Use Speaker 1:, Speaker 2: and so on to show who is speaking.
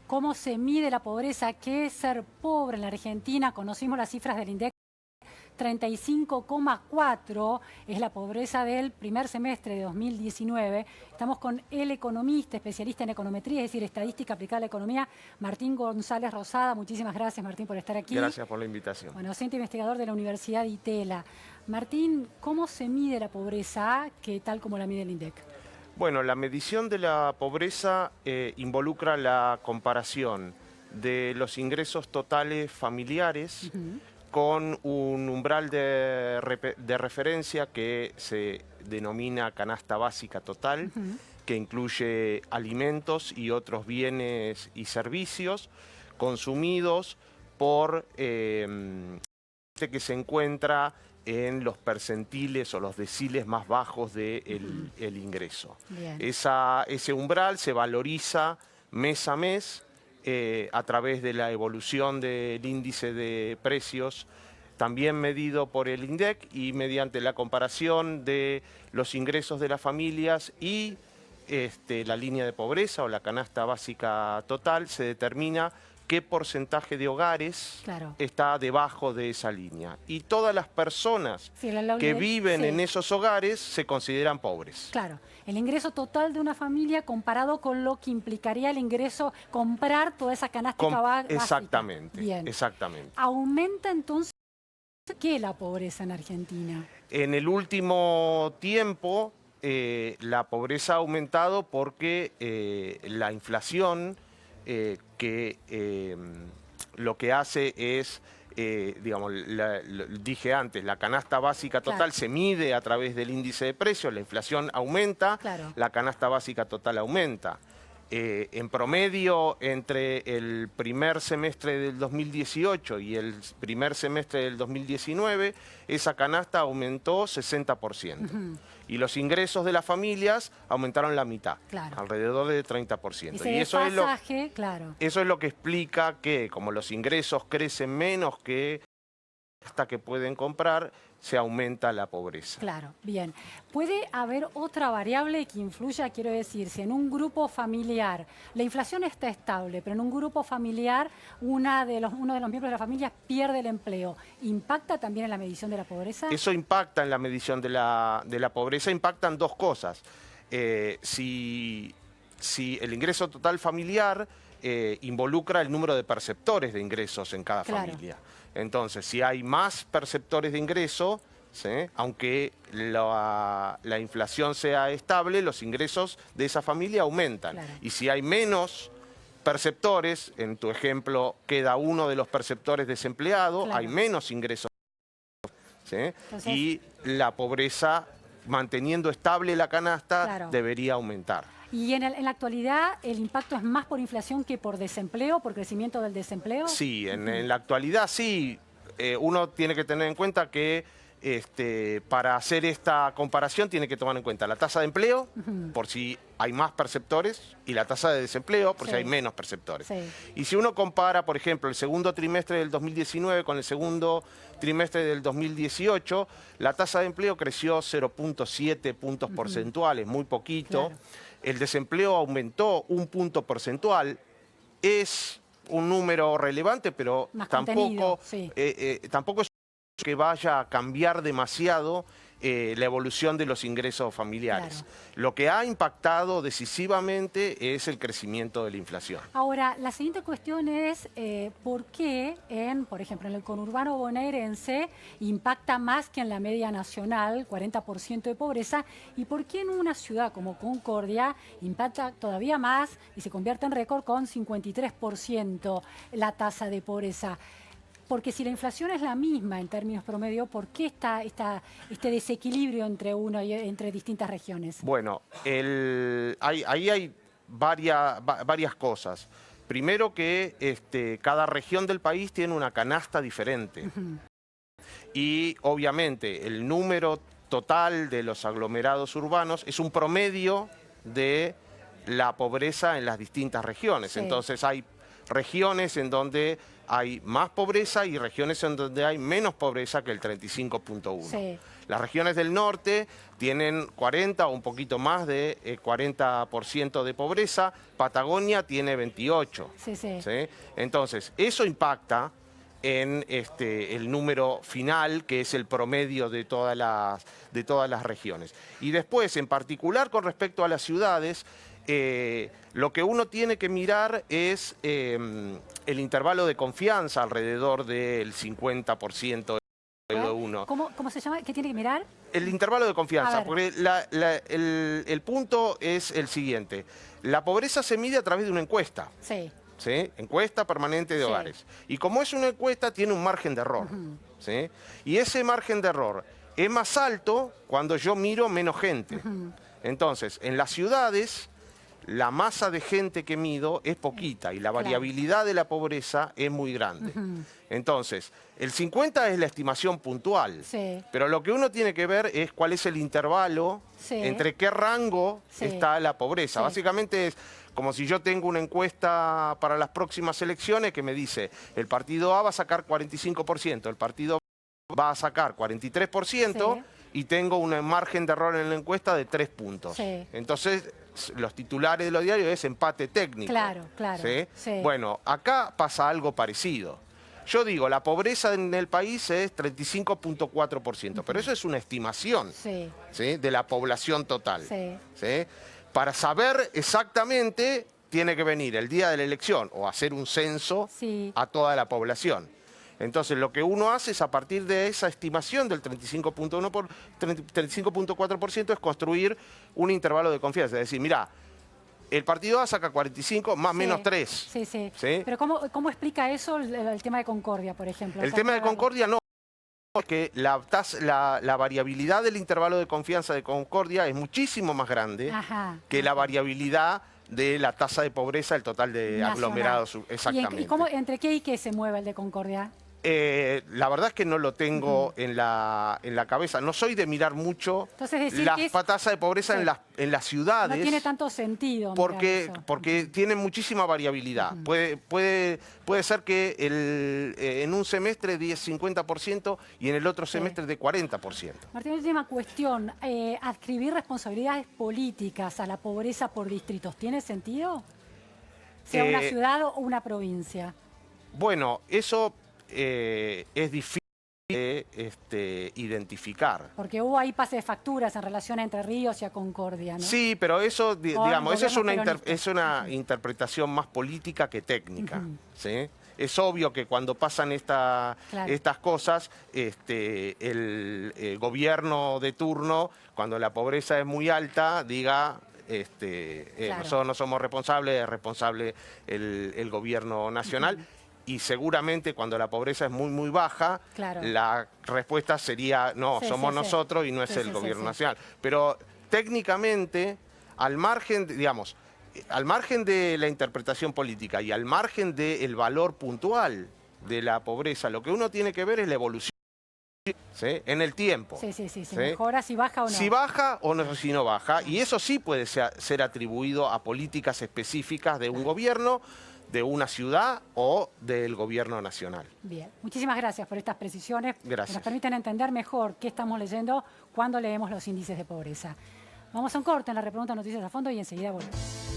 Speaker 1: cómo se mide la pobreza, qué es ser pobre en la Argentina. Conocimos las cifras del INDEC. 35,4 es la pobreza del primer semestre de 2019. Estamos con el economista, especialista en econometría, es decir, estadística aplicada a la economía, Martín González Rosada. Muchísimas gracias, Martín, por estar aquí.
Speaker 2: Gracias por la invitación.
Speaker 1: Bueno, docente investigador de la Universidad de Itela. Martín, ¿cómo se mide la pobreza, que tal como la mide el INDEC?
Speaker 2: Bueno, la medición de la pobreza involucra la comparación de los ingresos totales familiares con un umbral de referencia que se denomina canasta básica total, que incluye alimentos y otros bienes y servicios consumidos por gente que se encuentra en los percentiles o los deciles más bajos del ingreso. Ese umbral se valoriza mes a mes a través de la evolución del índice de precios, también medido por el INDEC, y mediante la comparación de los ingresos de las familias y la línea de pobreza o la canasta básica total, se determina qué porcentaje de hogares está debajo de esa línea. Y todas las personas que viven en esos hogares se consideran pobres.
Speaker 1: Claro, el ingreso total de una familia comparado con lo que implicaría el ingreso, comprar toda esa canasta básica.
Speaker 2: Exactamente,
Speaker 1: Bien.
Speaker 2: exactamente.
Speaker 1: ¿Aumenta entonces qué la pobreza en Argentina?
Speaker 2: En el último tiempo la pobreza ha aumentado porque la inflación lo que hace es, digamos, dije antes, la canasta básica total se mide a través del índice de precios, la inflación aumenta, la canasta básica total aumenta. En promedio, entre el primer semestre del 2018 y el primer semestre del 2019, esa canasta aumentó 60%. Y los ingresos de las familias aumentaron la mitad, alrededor de 30%. Y eso es lo que explica que, como los ingresos crecen menos que hasta que pueden comprar, se aumenta la pobreza.
Speaker 1: Claro, bien. ¿Puede haber otra variable que influya? Quiero decir, si en un grupo familiar la inflación está estable, pero en un grupo familiar uno de los miembros de la familia pierde el empleo, ¿impacta también en la medición de la pobreza?
Speaker 2: Eso impacta en la medición de la pobreza. Impactan dos cosas. Si el ingreso total familiar involucra el número de perceptores de ingresos en cada familia. Entonces, si hay más perceptores de ingreso, aunque la inflación sea estable, los ingresos de esa familia aumentan. Y si hay menos perceptores, en tu ejemplo queda uno de los perceptores desempleado, hay menos ingresos. Y la pobreza, manteniendo estable la canasta, debería aumentar.
Speaker 1: ¿Y en la actualidad el impacto es más por inflación que por desempleo, por crecimiento del desempleo?
Speaker 2: Sí, en la actualidad sí. Uno tiene que tener en cuenta que para hacer esta comparación tiene que tomar en cuenta la tasa de empleo, por si hay más perceptores, y la tasa de desempleo, por si hay menos perceptores. Y si uno compara, por ejemplo, el segundo trimestre del 2019 con el segundo trimestre del 2018, la tasa de empleo creció 0,7 puntos porcentuales, muy poquito. El desempleo aumentó 1 punto porcentual. Es un número relevante, pero tampoco es que vaya a cambiar demasiado la evolución de los ingresos familiares. Lo que ha impactado decisivamente es el crecimiento de la inflación.
Speaker 1: Ahora, la siguiente cuestión es ¿por qué, por ejemplo, en el conurbano bonaerense impacta más que en la media nacional, 40% de pobreza, y por qué en una ciudad como Concordia impacta todavía más y se convierte en récord con 53% la tasa de pobreza? Porque si la inflación es la misma en términos promedio, ¿por qué está este desequilibrio entre distintas regiones?
Speaker 2: Bueno, ahí hay varias cosas. Primero que cada región del país tiene una canasta diferente. Y obviamente el número total de los aglomerados urbanos es un promedio de la pobreza en las distintas regiones. Entonces hay regiones en donde hay más pobreza y regiones en donde hay menos pobreza que el 35.1.
Speaker 1: Sí.
Speaker 2: Las regiones del norte tienen 40 o un poquito más de 40% de pobreza, Patagonia tiene 28.
Speaker 1: Sí, sí.
Speaker 2: ¿Sí? Entonces, eso impacta en el número final, que es el promedio de todas las regiones. Y después, en particular con respecto a las ciudades, lo que uno tiene que mirar es el intervalo de confianza alrededor del 50% de uno.
Speaker 1: ¿Cómo se llama? ¿Qué tiene que mirar?
Speaker 2: El intervalo de confianza,
Speaker 1: A ver.
Speaker 2: porque el punto es el siguiente. La pobreza se mide a través de una encuesta.
Speaker 1: Sí.
Speaker 2: ¿Sí? Encuesta permanente de
Speaker 1: Sí.
Speaker 2: hogares. Y como es una encuesta, tiene un margen de error. ¿Sí? Y ese margen de error es más alto cuando yo miro menos gente. Entonces, en las ciudades, la masa de gente que mido es poquita y la variabilidad de la pobreza es muy grande. Entonces, el 50 es la estimación puntual,
Speaker 1: Sí.
Speaker 2: pero lo que uno tiene que ver es cuál es el intervalo entre qué rango está la pobreza.
Speaker 1: Sí.
Speaker 2: Básicamente es como si yo tengo una encuesta para las próximas elecciones que me dice el partido A va a sacar 45%, el partido B va a sacar 43% y tengo un margen de error en la encuesta de 3 puntos.
Speaker 1: Sí.
Speaker 2: Entonces, los titulares de los diarios es empate técnico.
Speaker 1: Claro, claro.
Speaker 2: ¿Sí?
Speaker 1: Sí.
Speaker 2: Bueno, acá pasa algo parecido. Yo digo, la pobreza en el país es 35.4%, pero eso es una estimación
Speaker 1: Sí.
Speaker 2: ¿sí? de la población total.
Speaker 1: Sí.
Speaker 2: ¿Sí? Para saber exactamente, tiene que venir el día de la elección o hacer un censo a toda la población. Entonces, lo que uno hace es, a partir de esa estimación del 35.4%, es construir un intervalo de confianza. Es decir, mira, el partido A saca 45 más menos 3.
Speaker 1: Sí, sí.
Speaker 2: ¿Sí?
Speaker 1: Pero ¿cómo explica eso el tema de Concordia, por ejemplo?
Speaker 2: El tema de Concordia no. Es que la variabilidad del intervalo de confianza de Concordia es muchísimo más grande que la variabilidad de la tasa de pobreza, el total de aglomerados. Exactamente.
Speaker 1: ¿Y entre qué y qué se mueve el de Concordia?
Speaker 2: La verdad es que no lo tengo en la cabeza. No soy de mirar mucho la tasa de pobreza en las ciudades.
Speaker 1: No tiene tanto sentido.
Speaker 2: Porque tiene muchísima variabilidad. Puede ser que en un semestre de 50% y en el otro semestre de 40%.
Speaker 1: Martín, última cuestión. ¿Adscribir responsabilidades políticas a la pobreza por distritos tiene sentido? Sea una ciudad o una provincia.
Speaker 2: Bueno, eso es difícil de identificar.
Speaker 1: Porque hubo ahí pase de facturas en relación a Entre Ríos y a Concordia, ¿no?
Speaker 2: Sí, pero eso, digamos, eso es una interpretación más política que técnica. ¿Sí? Es obvio que cuando pasan estas cosas, el gobierno de turno, cuando la pobreza es muy alta, diga... nosotros no somos responsables, es responsable el gobierno nacional. Y seguramente cuando la pobreza es muy, muy baja, la respuesta sería, no, somos nosotros y no es el gobierno nacional. Pero técnicamente, al margen, digamos, al margen de la interpretación política y al margen del valor puntual de la pobreza, lo que uno tiene que ver es la evolución. ¿Sí? En el tiempo.
Speaker 1: Sí. Mejora si baja o no.
Speaker 2: Si baja o no, si no baja. Y eso sí puede ser atribuido a políticas específicas de un gobierno, de una ciudad o del gobierno nacional.
Speaker 1: Bien, muchísimas gracias por estas precisiones.
Speaker 2: Gracias.
Speaker 1: Que nos permiten entender mejor qué estamos leyendo cuando leemos los índices de pobreza. Vamos a un corte en la Repregunta Noticias a Fondo y enseguida volvemos.